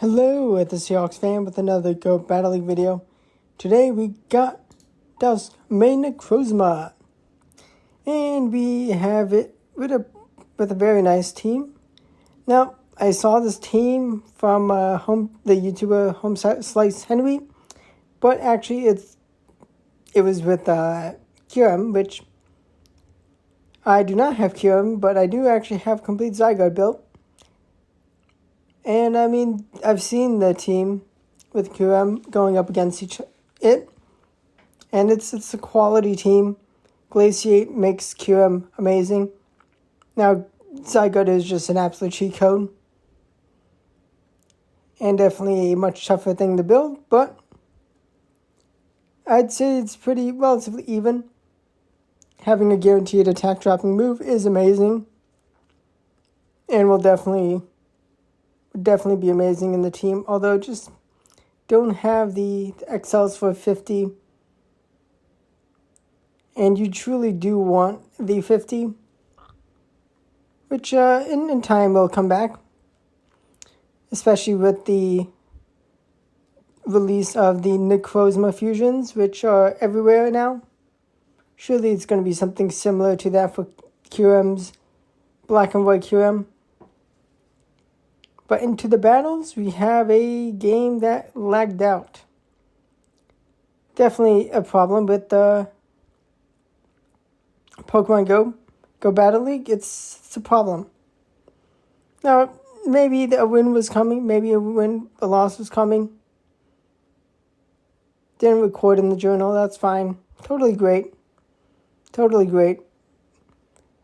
Hello, it's the Seahawks fan with another Go Battle League video. Today we got Dusk Mane Necrozma, and we have it with a very nice team. Now, I saw this team from the YouTuber Home Slice Henry, but actually it was with QM, which I do not have QM, but I do actually have complete Zygarde built. And I mean, I've seen the team with QM going up against it, and it's a quality team. Glaciate makes QM amazing. Now, Zygarde is just an absolute cheat code, and definitely a much tougher thing to build, but I'd say it's pretty relatively even. Having a guaranteed attack dropping move is amazing, and will definitely be amazing in the team, although just don't have the XLs for 50, and you truly do want the 50, which in time will come back, especially with the release of the Necrozma fusions, which are everywhere now. Surely it's going to be something similar to that for QM's Black and White QM. But into the battles, we have a game that lagged out. Definitely a problem with the Pokemon Go Battle League. It's a problem. Now, maybe a win was coming. Maybe a loss was coming. Didn't record in the journal. That's fine. Totally great. Totally great.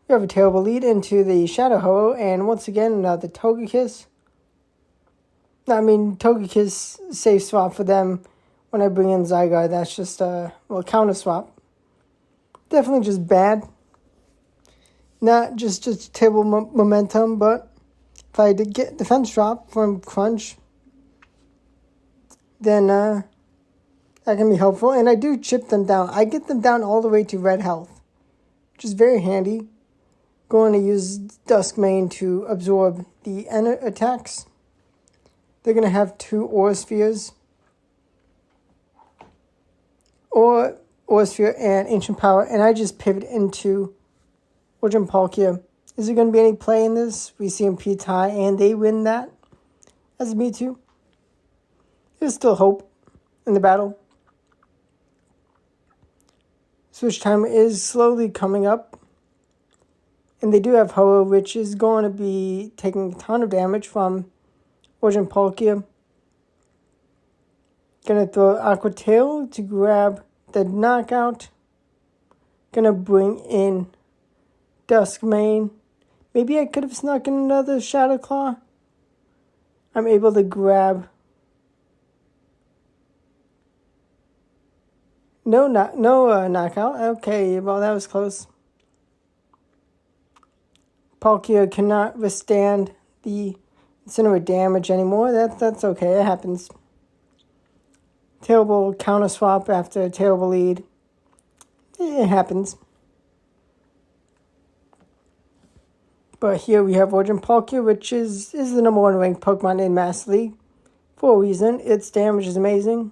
We have a terrible lead into the Shadow Ho, and once again, another Togekiss. I mean, Togekiss safe swap for them when I bring in Zygarde. That's just counter swap. Definitely just bad. Not just terrible momentum, but if I did get defense drop from Crunch, then that can be helpful. And I do chip them down. I get them down all the way to red health, which is very handy. Going to use Dusk Mane to absorb the attacks. They're going to have 2 Aura Spheres. Or Aura Sphere and Ancient Power. And I just pivot into Origin Palkia. Is there going to be any play in this? We see them P-tie and they win that as a Mewtwo. There's still hope in the battle. Switch timer is slowly coming up. And they do have Ho-Oh, which is going to be taking a ton of damage from Origin Palkia. Gonna throw Aqua Tail to grab the knockout. Gonna bring in Dusk Mane. Maybe I could have snuck in another Shadow Claw. I'm able to grab no knockout. Okay, well that was close. Palkia cannot withstand the Incinerate damage anymore. That's okay. It happens. Terrible counter swap after a terrible lead. It happens. But here we have Origin Palkia, which is the #1 ranked Pokemon in Master League for a reason. Its damage is amazing.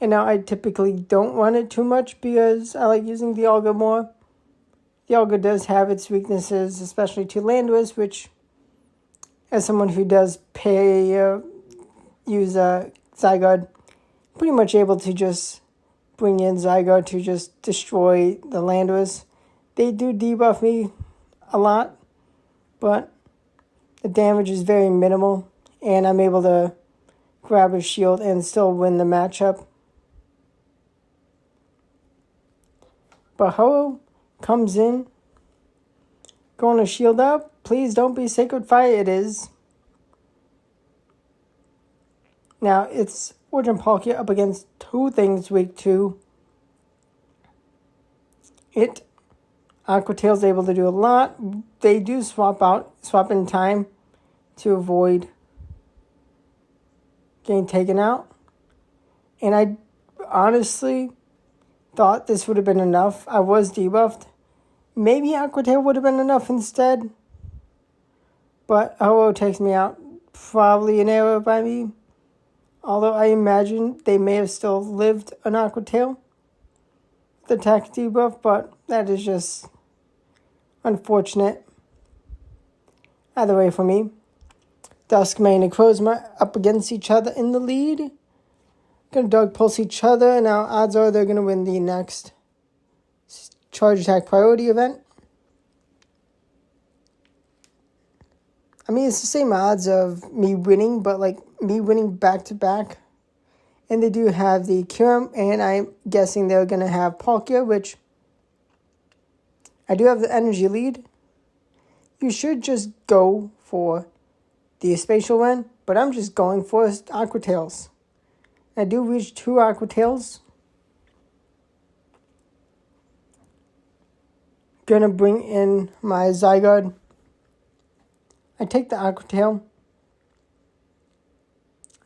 And now I typically don't run it too much because I like using the Zygarde more. The Zygarde does have its weaknesses, especially to Landorus, which, as someone who does use Zygarde, pretty much able to just bring in Zygarde to just destroy the Landorus. They do debuff me a lot, but the damage is very minimal, and I'm able to grab a shield and still win the matchup. But Ho-Oh comes in, going to shield up. Please don't be Sacred Fire. It is. Now, it's Origin Palkia up against 2 things week 2. Aqua Tail's able to do a lot. They do swap in time to avoid getting taken out. And I honestly thought this would have been enough. I was debuffed. Maybe Aqua Tail would have been enough instead. But Ho-Oh takes me out probably an error by me. Although I imagine they may have still lived an Aqua Tail. The attack debuff, but that is just unfortunate. Either way for me. Dusk Mane Necrozma up against each other in the lead. Gonna Dark Pulse each other. Now odds are they're gonna win the next Charge Attack Priority event. I mean, it's the same odds of me winning, but like me winning back to back. And they do have the Kyurem, and I'm guessing they're gonna have Palkia, which I do have the energy lead. You should just go for the Spatial one, but I'm just going for Aqua Tails. I do reach 2 Aqua Tails. Gonna bring in my Zygarde. I take the Aqua Tail.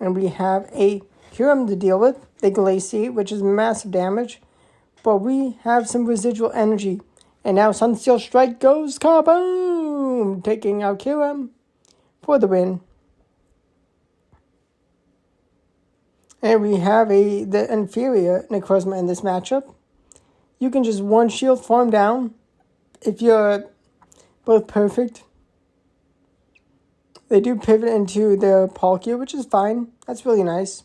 And we have a Kyurem to deal with. The Glaciate, which is massive damage. But we have some residual energy. And now Sunsteel Strike goes kaboom! Taking out Kyurem for the win. And we have the inferior Necrozma in this matchup. You can just one shield farm down if you're both perfect. They do pivot into their Palkia, which is fine. That's really nice.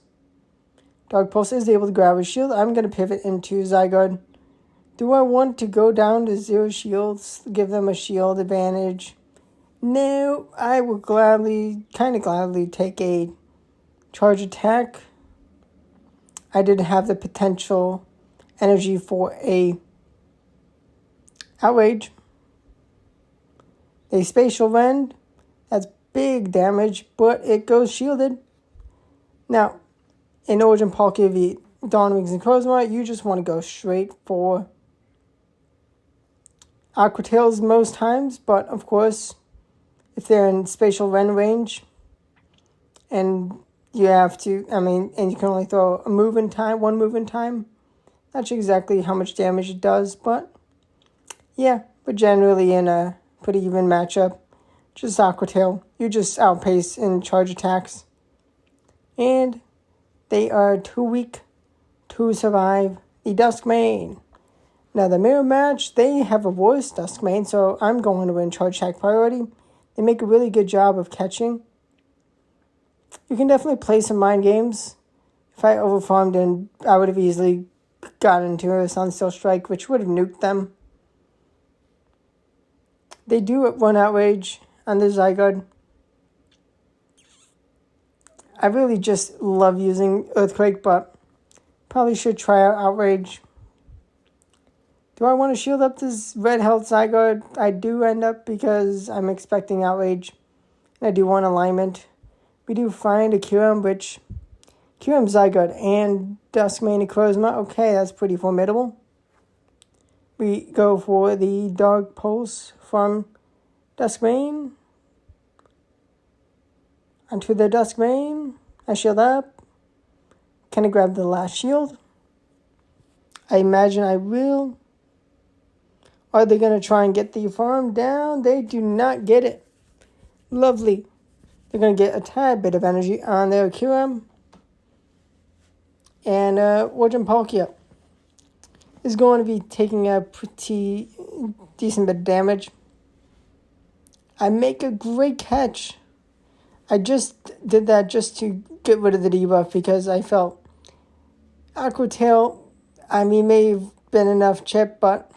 Dark Pulse is able to grab a shield. I'm going to pivot into Zygarde. Do I want to go down to 0 shields? Give them a shield advantage? No, I will gladly take a charge attack. I did have the potential energy for a Outrage. A Spatial Rend. That's big damage, but it goes shielded. Now, in Origin Palkia v Dawn Wings Necrozma, you just want to go straight for Aqua Tails most times, but of course, if they're in Spatial Rend range, and you have to, and you can only throw one move in time, not exactly how much damage it does, but yeah, but generally in a pretty even matchup, just Aqua Tail. You just outpace in charge attacks. And they are too weak to survive the Dusk Mane. Now the mirror match, they have a worse Dusk Mane, so I'm going to win charge attack priority. They make a really good job of catching. You can definitely play some mind games. If I overfarmed, and I would have easily gotten into a Sunsteel Strike, which would have nuked them. They do run Outrage on the Zygarde. I really just love using Earthquake, but probably should try out Outrage. Do I want to shield up this red health Zygarde? I do end up because I'm expecting Outrage. And I do want alignment. We do find a Kyurem, which Kyurem, Zygarde, and Dusk Mane Necrozma. Okay, that's pretty formidable. We go for the Dark Pulse from Dusk Mane. Onto the Dusk Mane. I shield up. Can I grab the last shield? I imagine I will. Are they going to try and get the farm down? They do not get it. Lovely. They're going to get a tad bit of energy on their Kyurem. And Origin Palkia is going to be taking a pretty decent bit of damage. I make a great catch. I just did that just to get rid of the debuff because I felt Aqua Tail, may have been enough chip, but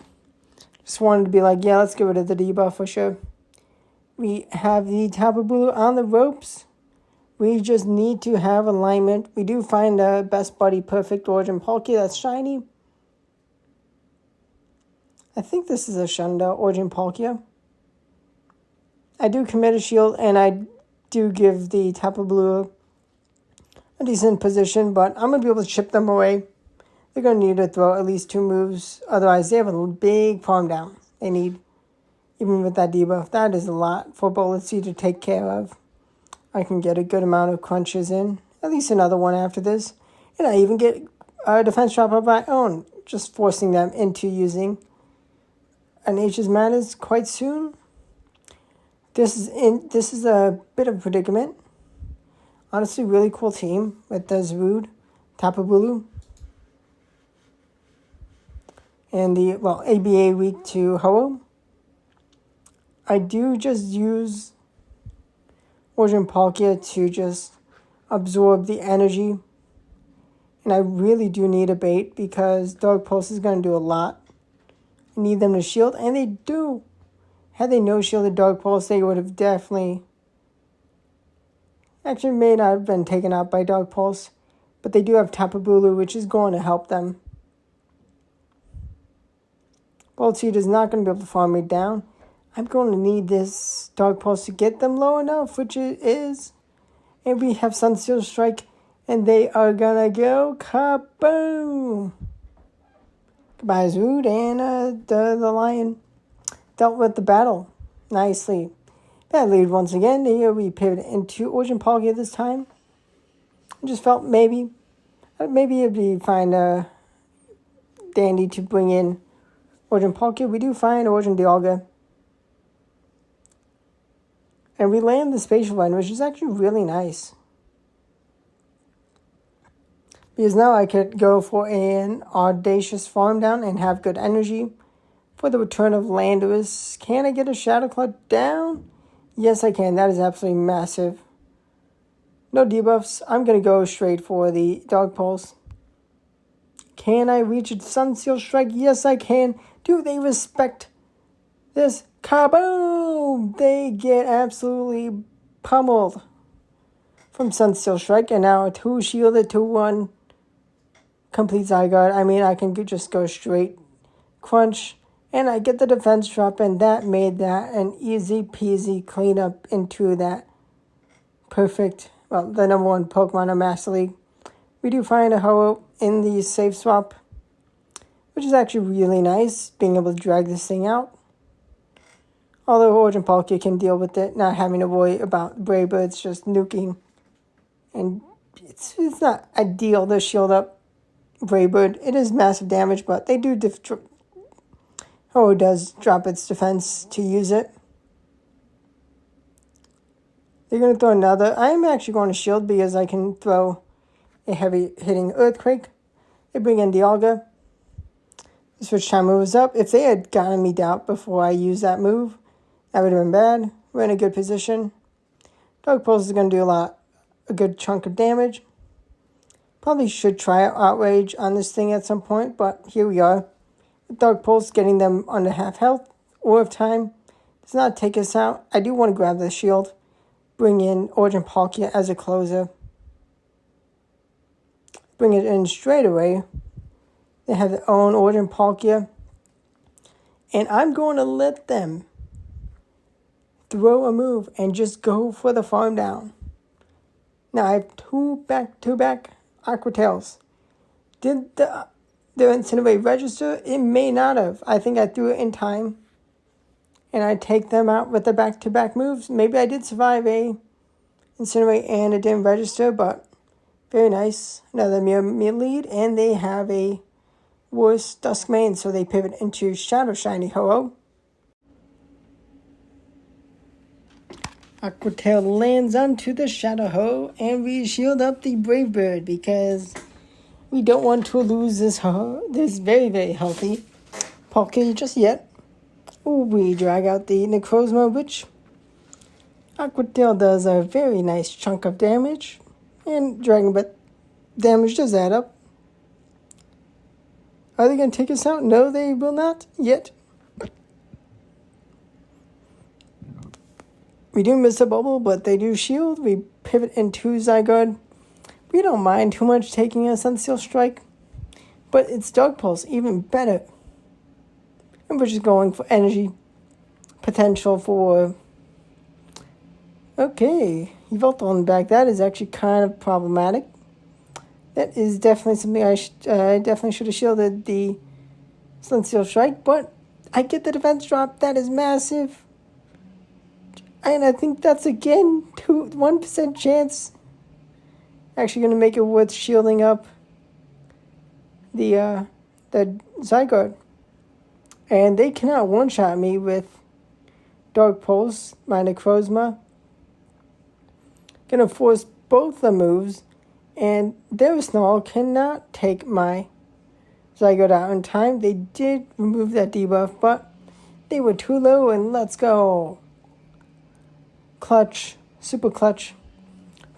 just wanted to be like, yeah, let's get rid of the debuff for sure. We have the Tapu Bulu on the ropes. We just need to have alignment. We do find a Best Buddy Perfect Origin Palkia that's shiny. I think this is a Shunda Origin Palkia. I do commit a shield, and I do give the Tapu Bulu a decent position, but I'm going to be able to chip them away. They're going to need to throw at least 2 moves. Otherwise, they have a big farm down. They need, even with that debuff, that is a lot for Bulletseed to take care of. I can get a good amount of crunches in. At least another one after this. And I even get a defense drop of my own. Just forcing them into using an Nature's Madness quite soon. This is a bit of a predicament. Honestly, really cool team with the Zarude, Tapu Bulu, and the, well, ABA weak to Ho-Oh. I do just use Origin Palkia to just absorb the energy. And I really do need a bait because Dark Pulse is going to do a lot. I need them to shield, and they do. Had they no shielded Dark Pulse, they would have definitely... Actually, may not have been taken out by Dark Pulse. But they do have Tapu Bulu, which is going to help them. Bolt Seed is not going to be able to farm me down. I'm going to need this Dark Pulse to get them low enough, which it is. And we have Sunsteel Strike, and they are going to go kaboom! Goodbye, Zood, and the Lion dealt with the battle nicely. Bad lead once again. Here we pivot into Origin Palkia this time. I just felt maybe it'd be fine dandy to bring in Origin Palkia. We do find Origin Dialga. And we land the Spatial Line, which is actually really nice. Because now I could go for an audacious farm down and have good energy for the return of Landorus. Can I get a Shadow Claw down? Yes, I can. That is absolutely massive. No debuffs. I'm going to go straight for the Dark Pulse. Can I reach a Sunsteel Strike? Yes, I can. Do they respect this? Kaboom! They get absolutely pummeled from Sunsteel Strike. And now a 2 shielded, 2-1 complete Zygarde. I mean, I can just go straight crunch. And I get the defense drop, and that made that an easy peasy cleanup into that perfect, well, the number 1 Pokemon in Master League. We do find a Ho-Oh in the safe swap, which is actually really nice, being able to drag this thing out. Although Origin Palkia can deal with it, not having to worry about Brave Birds just nuking. And it's not ideal to shield up Brave Bird. It is massive damage, but they do does drop its defense to use it. They're going to throw another. I'm actually going to shield because I can throw a heavy hitting Earthquake. They bring in Dialga. The switch time moves up. If they had gotten me down before I used that move, that would have been bad. We're in a good position. Dark Pulse is going to do a good chunk of damage. Probably should try Outrage on this thing at some point, but here we are. Dark Pulse getting them under half health. Or if time does not take us out, I do want to grab the shield. Bring in Origin Palkia as a closer. Bring it in straight away. They have their own Origin Palkia. And I'm going to let them throw a move and just go for the farm down. Now I have 2 back-to-back Aqua Tails. Did the Incinerate register? It may not have. I think I threw it in time. And I take them out with the back-to-back moves. Maybe I did survive a Incinerate and it didn't register, but very nice. Another mirror lead, and they have a worse Dusk Mane, so they pivot into Shadow Shiny Ho-Oh. Aqua Tail lands onto the Shadow Ho, and we shield up the Brave Bird because we don't want to lose this very, very healthy Palkia just yet. Ooh, we drag out the Necrozma, which Aqua Tail does a very nice chunk of damage. And Dragon Breath damage does add up. Are they going to take us out? No, they will not yet. We do miss a bubble, but they do shield. We pivot into Zygarde. We don't mind too much taking a Sunsteel Strike, but it's Dark Pulse, even better. And we're just going for energy potential for... Okay, Yveltal on the back. That is actually kind of problematic. That is definitely something I definitely should have shielded the Sunsteel Strike, but I get the defense drop. That is massive. And I think that's, again, 1% chance. Actually going to make it worth shielding up the Zygarde. And they cannot one-shot me with Dark Pulse, my Necrozma. Going to force both the moves, and their Snarl cannot take my Zygarde out in time. They did remove that debuff, but they were too low, and let's go. Clutch. Super clutch.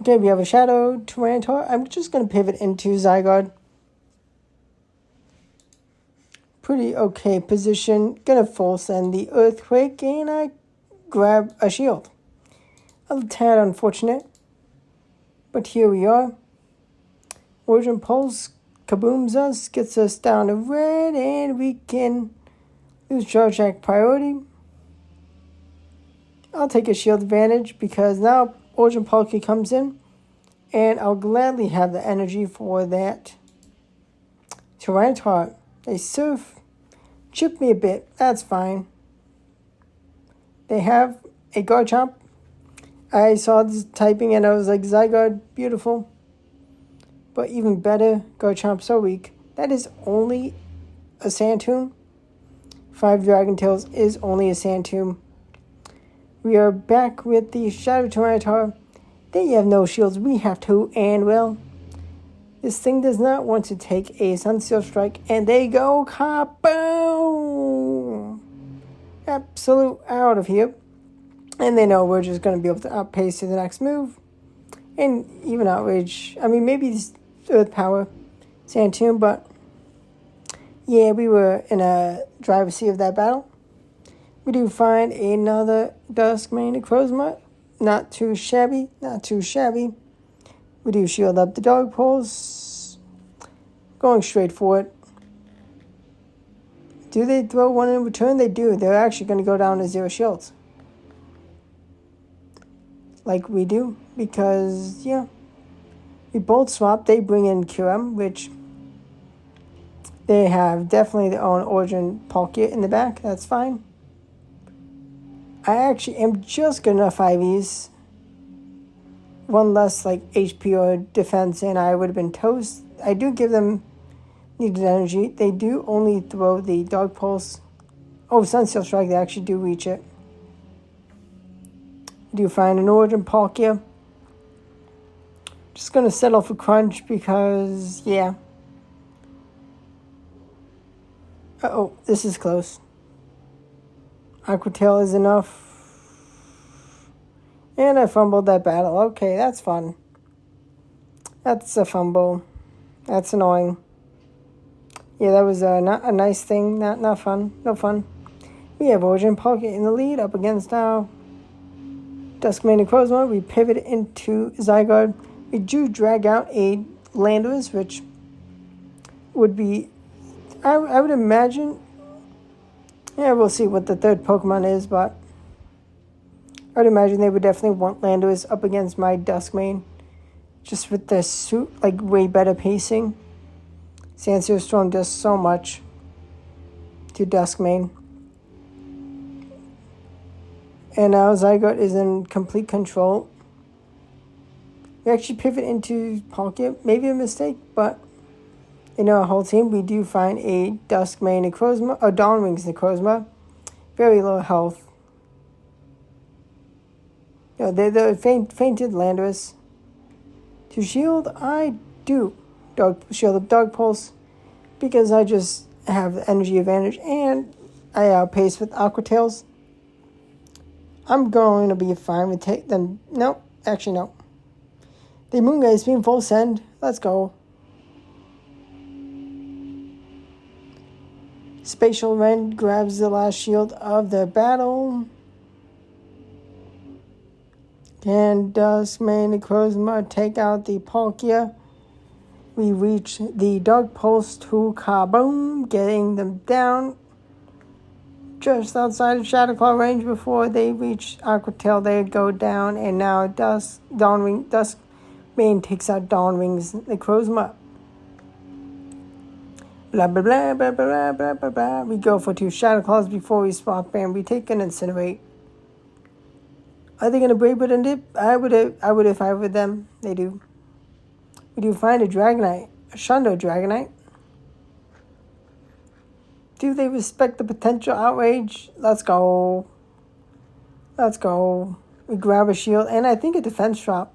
Okay, we have a Shadow Tyranitar. I'm just going to pivot into Zygarde. Pretty okay position. Gonna full send the Earthquake, and I grab a shield. A tad unfortunate, but here we are. Origin Pulse kabooms us, gets us down to red, and we can lose Charge Act priority. I'll take a shield advantage because now Origin Palkia comes in, and I'll gladly have the energy for that Tyranitar. They surf. Chip me a bit, that's fine. They have a Garchomp. I saw this typing and I was like, Zygarde, beautiful. But even better, Garchomp so weak. That is only a Sand Tomb. 5 Dragon Tails is only a Sand Tomb. We are back with the Shadow Tyranitar. They have no shields, we have 2, and well, this thing does not want to take a Sunsteel Strike, and they go kaboom! Absolute out of here. And they know we're just going to be able to outpace to the next move. And even Outrage. I mean, maybe this Earth Power Sand Tomb, but yeah, we were in a driver's seat of that battle. We do find another Dusk Mane Necrozma. Not too shabby, not too shabby. We do shield up the Dog Pulse. Going straight for it. Do they throw one in return? They do. They're actually going to go down to 0 shields. Like we do. Because, yeah. We both swap. They bring in QM, which they have definitely their own Origin Palkia in the back. That's fine. I actually am just good enough 5Es. One less like HP or defense and I would have been toast. I do give them needed energy. They do only throw the Dog Pulse. Oh, Sunsteel Strike, they actually do reach it. We do find an Origin Palkia. Just gonna settle for Crunch because, yeah. Uh-oh, this is close. Aqua Tail is enough. And I fumbled that battle. Okay, that's fun. That's a fumble. That's annoying. Yeah, that was not a nice thing. Not fun. No fun. We have Origin Palkia in the lead up against now Dusk Mane Necrozma. We pivot into Zygarde. We do drag out a Landorus, which would be... I would imagine... Yeah, we'll see what the third Pokemon is, but... I would imagine they would definitely want Landorus up against my Dusk Mane. Just with the suit, like, way better pacing. Sandsear Storm does so much to Dusk Mane. And now Zygarde is in complete control. We actually pivot into Palkia. Maybe a mistake, but in our whole team, we do find a Dusk Mane Necrozma, a Dawn Wings Necrozma. Very low health. You know, they fainted Landorus. To shield, I do shield up Dog Pulse because I just have the energy advantage and I outpace with Aqua Tails. I'm going to be fine with take them. Nope, actually no. The Moongaze being full send. Let's go. Spatial Rend grabs the last shield of the battle. And Dusk Mane Necrozma take out the Palkia. We reach the Dog Pulse to kaboom, getting them down just outside of Shadow Claw range before they reach Aqua Tail. They go down, and now Dusk Mane takes out Dawn Wings Necrozma. Blah blah blah blah blah blah blah blah. We go for 2 Shadow Claws before we swap, and we take an Incinerate. Are they gonna Brave Bird and Dip? I would if I were them. They do. We do find a Dragonite, a Shundo Dragonite. Do they respect the potential outrage? Let's go. Let's go. We grab a shield and I think a defense drop.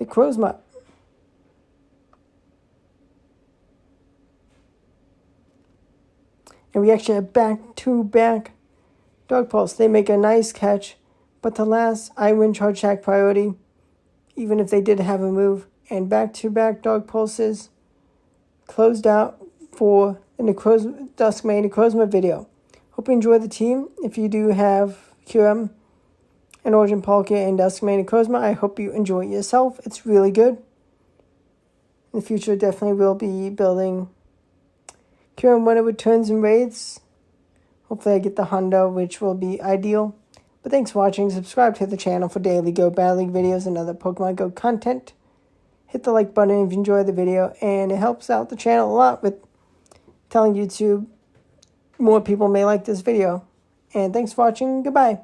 Necrozma. And we actually have back-to-back Dark Pulse. They make a nice catch, but the last I win Charge Attack priority, even if they did have a move. And back-to-back Dark Pulses closed out for the Dusk Mane Necrozma video. Hope you enjoy the team. If you do have QM and Origin Palkia and Dusk Mane Necrozma, I hope you enjoy it yourself. It's really good. In the future, definitely will be building QM when it returns in raids. Hopefully I get the Hundo, which will be ideal. But thanks for watching. Subscribe to the channel for daily Go Battle League videos and other Pokemon Go content. Hit the like button if you enjoyed the video, and it helps out the channel a lot with telling YouTube more people may like this video. And thanks for watching. Goodbye.